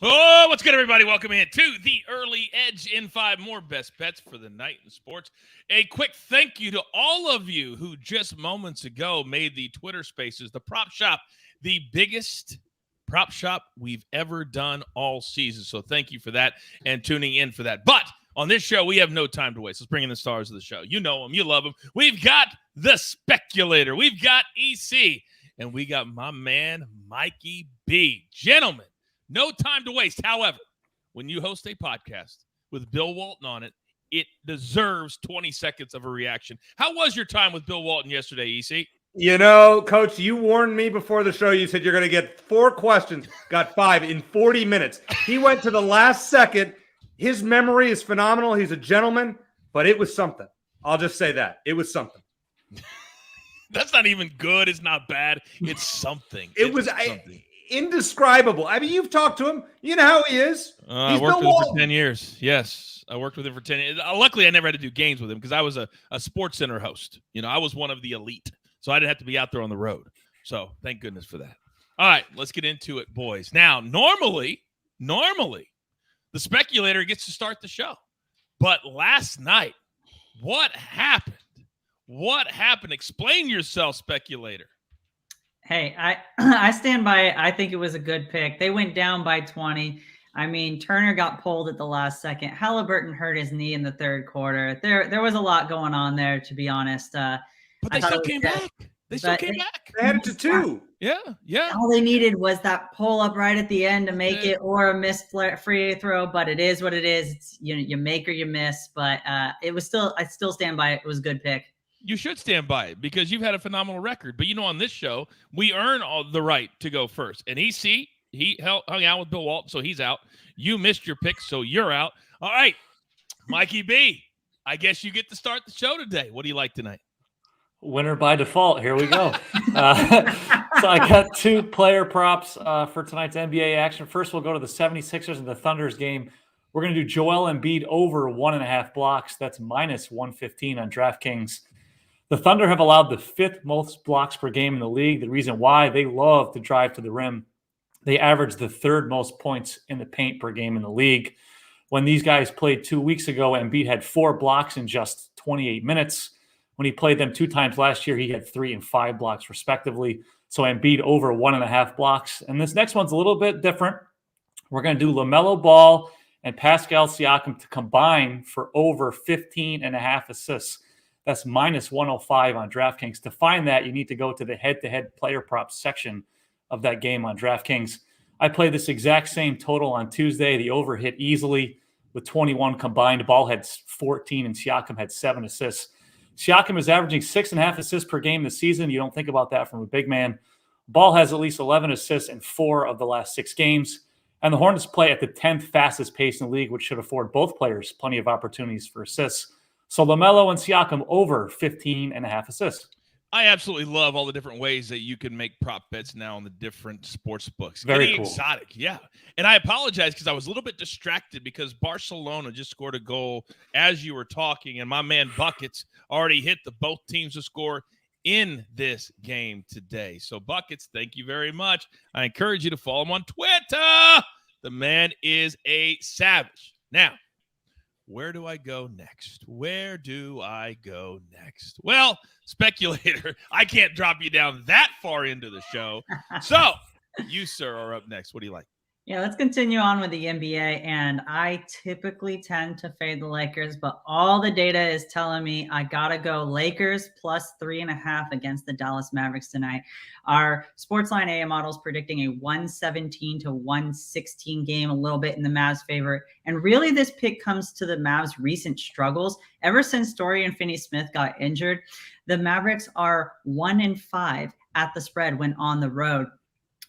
Oh, what's good, everybody? Welcome in to the Early Edge in 5. More best bets for the night in sports. A quick thank you to all of you who just moments ago made the Twitter Spaces, the prop shop, the biggest prop shop we've ever done all season. So thank you for that and tuning in for that. But on this show, we have no time to waste. Let's bring in the stars of the show. You know them. You love them. We've got the Speculator. We've got EC. And we got my man, Mikey B. Gentlemen, no time to waste. However, when you host a podcast with Bill Walton on it, it deserves 20 seconds of a reaction. How was your time with Bill Walton yesterday, EC? You know, Coach, you warned me before the show. You said you're going to get 4 questions. Got 5 in 40 minutes. He went to the last second. His memory is phenomenal. He's a gentleman, but it was something. I'll just say that. It was something. That's not even good. It's not bad. It's something. It was something. Indescribable. I mean, you've talked to him. You know how he is. I worked with him for 10 years. Yes, I worked with him for 10 years. Luckily, I never had to do games with him because I was a Sports Center host. You know, I was one of the elite, so I didn't have to be out there on the road. So thank goodness for that. All right, let's get into it, boys. Now, normally, the Speculator gets to start the show. But last night, what happened? What happened? Explain yourself, Speculator. Hey, I stand by it. I think it was a good pick. They went down by 20. I mean, Turner got pulled at the last second. Halliburton hurt his knee in the third quarter. There was a lot going on there, to be honest. But they still came back. They still came back. They had it to 2. Yeah. All they needed was that pull up right at the end to make it, or a missed free throw. But it is what it is. It's, you make or you miss. But it was still. I still stand by it. It was a good pick. You should stand by it because you've had a phenomenal record. But, on this show, we earn all the right to go first. And EC, he hung out with Bill Walton, so he's out. You missed your pick, so you're out. All right, Mikey B, I guess you get to start the show today. What do you like tonight? Winner by default. Here we go. So I got 2 player props for tonight's NBA action. First, we'll go to the 76ers and the Thunder's game. We're going to do Joel Embiid over 1.5 blocks. That's minus 115 on DraftKings. The Thunder have allowed the 5th most blocks per game in the league. The reason why, they love to drive to the rim. They average the 3rd most points in the paint per game in the league. When these guys played 2 weeks ago, Embiid had 4 blocks in just 28 minutes. When he played them 2 times last year, he had 3 and 5 blocks respectively. So Embiid over 1.5 blocks. And this next one's a little bit different. We're going to do LaMelo Ball and Pascal Siakam to combine for over 15.5 assists. That's minus 105 on DraftKings. To find that, you need to go to the head-to-head player props section of that game on DraftKings. I played this exact same total on Tuesday. The over hit easily with 21 combined. Ball had 14 and Siakam had 7 assists. Siakam is averaging 6.5 assists per game this season. You don't think about that from a big man. Ball has at least 11 assists in 4 of the last 6 games. And the Hornets play at the 10th fastest pace in the league, which should afford both players plenty of opportunities for assists. So LaMelo and Siakam over 15.5 assists. I absolutely love all the different ways that you can make prop bets now on the different sports books. Very Getting cool. Exotic, yeah. And I apologize because I was a little bit distracted because Barcelona just scored a goal as you were talking, and my man Buckets already hit both teams to score in this game today. So Buckets, thank you very much. I encourage you to follow him on Twitter. The man is a savage. Now, where do I go next? Well, Speculator, I can't drop you down that far into the show. So you, sir, are up next. What do you like? Yeah, let's continue on with the NBA. And I typically tend to fade the Lakers, but all the data is telling me I got to go Lakers plus 3.5 against the Dallas Mavericks tonight. Our SportsLine AA model is predicting a 117 to 116 game, a little bit in the Mavs' favor. And really, this pick comes to the Mavs' recent struggles. Ever since Dorian Finney-Smith got injured, the Mavericks are 1-5 at the spread when on the road.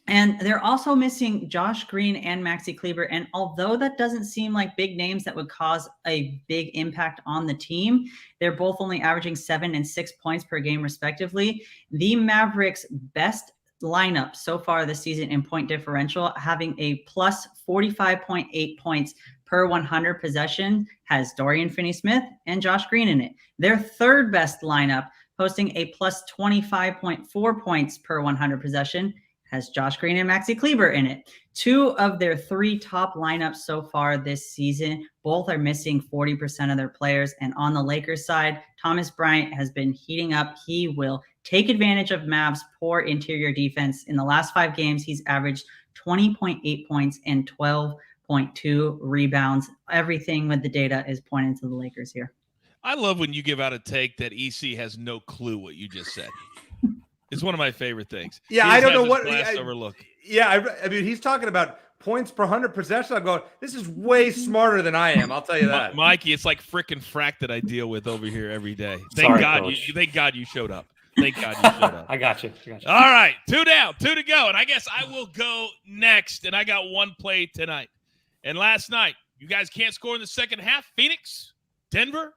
And they're also missing Josh Green and Maxi Kleber. And although that doesn't seem like big names that would cause a big impact on the team, they're both only averaging 7 and 6 points per game, respectively. The Mavericks' best lineup so far this season in point differential, having a plus 45.8 points per 100 possession, has Dorian Finney-Smith and Josh Green in it. Their third best lineup, posting a plus 25.4 points per 100 possession, has Josh Green and Maxi Kleber in it. 2 of their 3 top lineups so far this season, both are missing 40% of their players. And on the Lakers side, Thomas Bryant has been heating up. He will take advantage of Mavs' poor interior defense. In the last 5 games, he's averaged 20.8 points and 12.2 rebounds. Everything with the data is pointing to the Lakers here. I love when you give out a take that EC has no clue what you just said. It's one of my favorite things. Yeah, I don't know what. Overlook. Yeah, I mean, he's talking about points per 100 possessions. I'm going, this is way smarter than I am. I'll tell you that. Mikey, it's like frickin' frack that I deal with over here every day. Sorry, Thank God you showed up. Thank God you showed up. I got you. All right, 2 down, 2 to go. And I guess I will go next. And I got 1 play tonight. And last night, you guys can't score in the second half. Phoenix, Denver,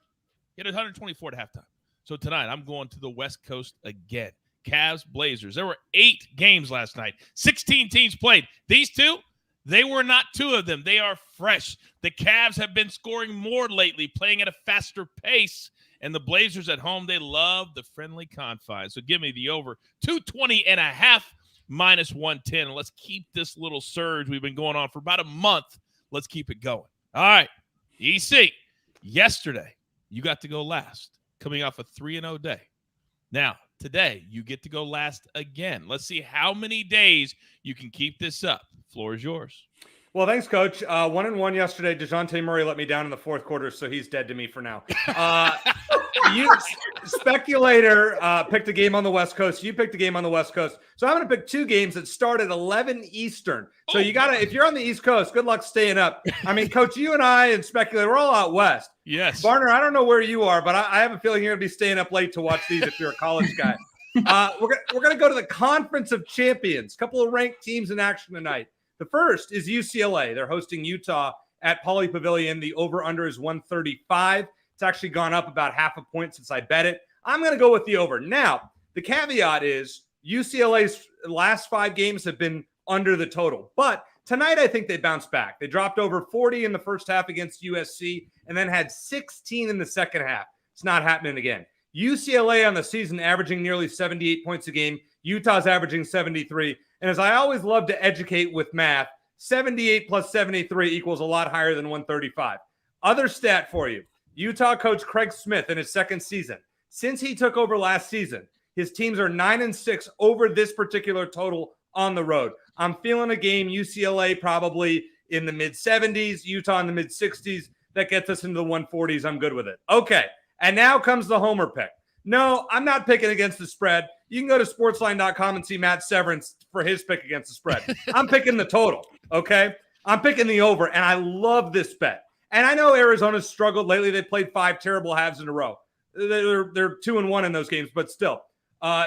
hit 124 at halftime. So tonight, I'm going to the West Coast again. Cavs, Blazers. There were 8 games last night. 16 teams played. These 2, they were not 2 of them. They are fresh. The Cavs have been scoring more lately, playing at a faster pace. And the Blazers at home, they love the friendly confines. So give me the over 220.5 minus 110. And let's keep this little surge we've been going on for about a month. Let's keep it going. All right. EC, yesterday, you got to go last, coming off a 3-0 day. Now, today, you get to go last again. Let's see how many days you can keep this up. Floor is yours. Well, thanks, Coach. 1-1 yesterday. DeJounte Murray let me down in the fourth quarter, so he's dead to me for now. You speculator picked a game on the West Coast. You picked a game on the West Coast. So I'm going to pick 2 games that start at 11 Eastern. So you got to, if you're on the East Coast, good luck staying up. I mean, Coach, you and I and speculator, we're all out West. Yes. Barner, I don't know where you are, but I have a feeling you're going to be staying up late to watch these if you're a college guy. We're going to go to the Conference of Champions. A couple of ranked teams in action tonight. The first is UCLA. They're hosting Utah at Pauley Pavilion. The over-under is 135. It's actually gone up about half a point since I bet it. I'm going to go with the over. Now, the caveat is UCLA's last 5 games have been under the total. But tonight, I think they bounced back. They dropped over 40 in the first half against USC and then had 16 in the second half. It's not happening again. UCLA on the season averaging nearly 78 points a game. Utah's averaging 73. And as I always love to educate with math, 78 plus 73 equals a lot higher than 135. Other stat for you. Utah coach Craig Smith in his second season. Since he took over last season, his teams are 9-6 over this particular total on the road. I'm feeling a game UCLA probably in the mid-70s, Utah in the mid-60s. That gets us into the 140s. I'm good with it. Okay, and now comes the homer pick. No, I'm not picking against the spread. You can go to sportsline.com and see Matt Severance for his pick against the spread. I'm picking the total, okay? I'm picking the over, and I love this bet. And I know Arizona's struggled lately. They played 5 terrible halves in a row. They're 2-1 in those games, but still,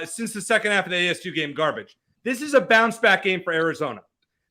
since the second half of the ASU game, garbage. This is a bounce-back game for Arizona.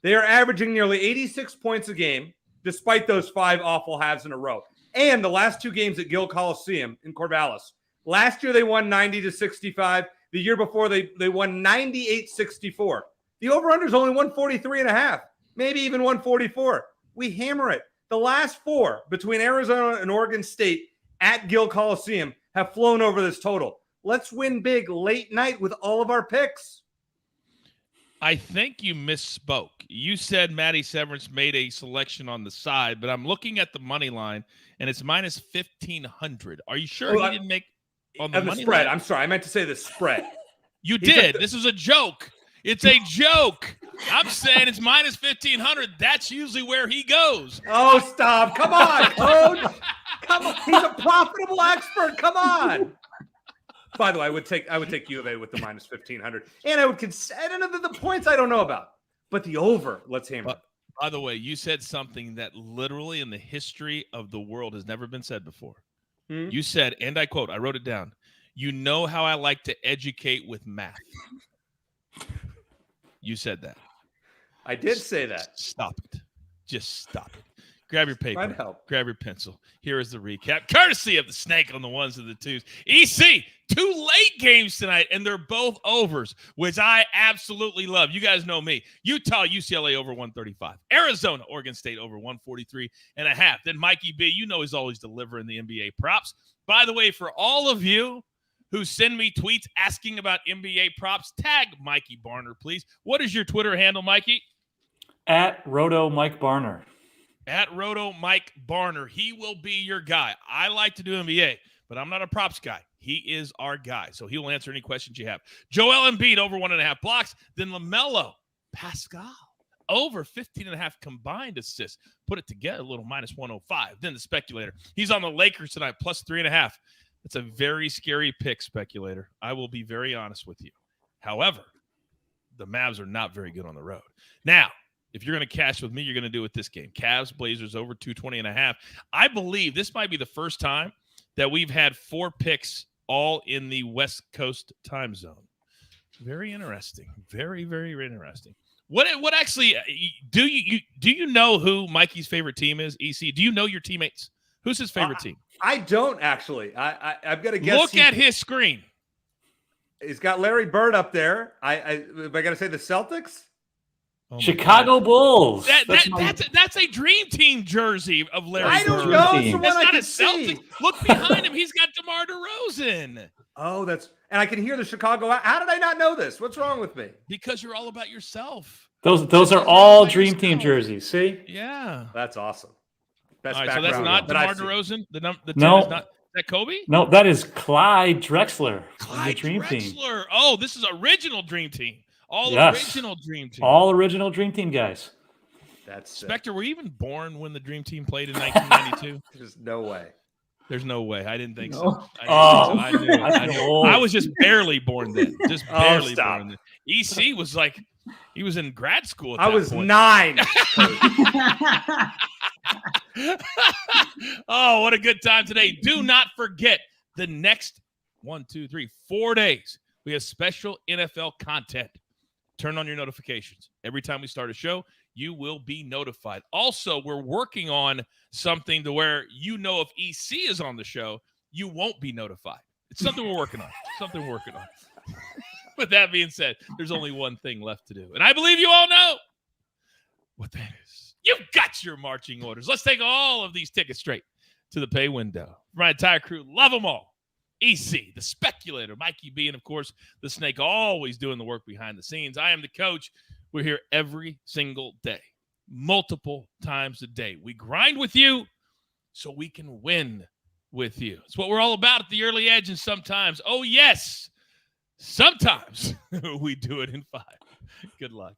They are averaging nearly 86 points a game, despite those 5 awful halves in a row. And the last 2 games at Gill Coliseum in Corvallis. Last year, they won 90-65. The year before, they won 98-64. The over-under is only 143.5, maybe even 144. We hammer it. The last 4 between Arizona and Oregon State at Gill Coliseum have flown over this total. Let's win big late night with all of our picks. I think you misspoke. You said Matty Severance made a selection on the side, but I'm looking at the money line, and it's minus 1,500. Are you sure he didn't make on the money spread? line? I'm sorry. I meant to say the spread. You did. This is a joke. It's a joke. I'm saying it's minus 1,500. That's usually where he goes. Oh, stop. Come on, Coach. Come on. He's a profitable expert. Come on. By the way, I would take U of A with the minus 1,500. And I would consider the points I don't know about. But the over, let's hammer. By the way, you said something that literally in the history of the world has never been said before. You said, and I quote, I wrote it down, "You know how I like to educate with math." You said that. I did say that. Stop it. Just stop it. Grab your paper. Trying to help. Grab your pencil. Here is the recap, courtesy of the snake on the ones and the twos. EC, 2 late games tonight, and they're both overs, which I absolutely love. You guys know me. Utah, UCLA over 135. Arizona, Oregon State over 143.5. Then Mikey B, you know he's always delivering the NBA props. By the way, for all of you who send me tweets asking about NBA props, tag Mikey Barner, please. What is your Twitter handle, Mikey? At Roto Mike Barner. At Roto Mike Barner. He will be your guy. I like to do NBA, but I'm not a props guy. He is our guy, so he will answer any questions you have. Joel Embiid over 1.5 blocks. Then LaMelo, Pascal, over 15.5 combined assists. Put it together, a little minus 105. Then the speculator. He's on the Lakers tonight, plus 3.5. That's a very scary pick, speculator. I will be very honest with you. However, the Mavs are not very good on the road. Now, if you're going to cash with me, you're going to do it this game. Cavs, Blazers over 220.5. I believe this might be the first time that we've had 4 picks all in the West Coast time zone. Very interesting. Very, very interesting. What actually do you know who Mikey's favorite team is? EC, do you know your teammates? Who's his favorite team? I don't actually. I've got to guess. Look at his screen. He's got Larry Bird up there. I got to say the Celtics. Oh Chicago Bulls. That's a dream team jersey of Larry Bird. I don't know. It's the one That's I not can a Celtic. see. Look behind him. He's got DeMar DeRozan. Oh, and I can hear the Chicago. How did I not know this? What's wrong with me? Because you're all about yourself. Those are all Dream Team jerseys. See? Yeah. That's awesome. Best all right, so that's not DeMar DeRozan. The 10 No. is not. Is that Kobe? No, that is Clyde Drexler. Clyde the Dream Drexler. Team. Oh, this is original Dream Team. Original Dream Team. All original Dream Team guys. That's Spector, were you even born when the Dream Team played in 1992? There's no way. There's no way. I didn't think No. so. I knew. old. I was just barely born then. Just barely stop. born then. EC was like, he was in grad school at I that was point. 9. Oh, what a good time today. Do not forget the next 4 days. We have special NFL content. Turn on your notifications. Every time we start a show, you will be notified. Also, we're working on something to where if EC is on the show, you won't be notified. It's something we're working on. With that being said, there's only one thing left to do. And I believe you all know what that is. You've got your marching orders. Let's take all of these tickets straight to the pay window. My entire crew, love them all. EC, the speculator, Mikey B, and of course, the Snake, always doing the work behind the scenes. I am the coach. We're here every single day, multiple times a day. We grind with you so we can win with you. It's what we're all about at the early edge, and sometimes, oh yes, sometimes we do it in 5. Good luck.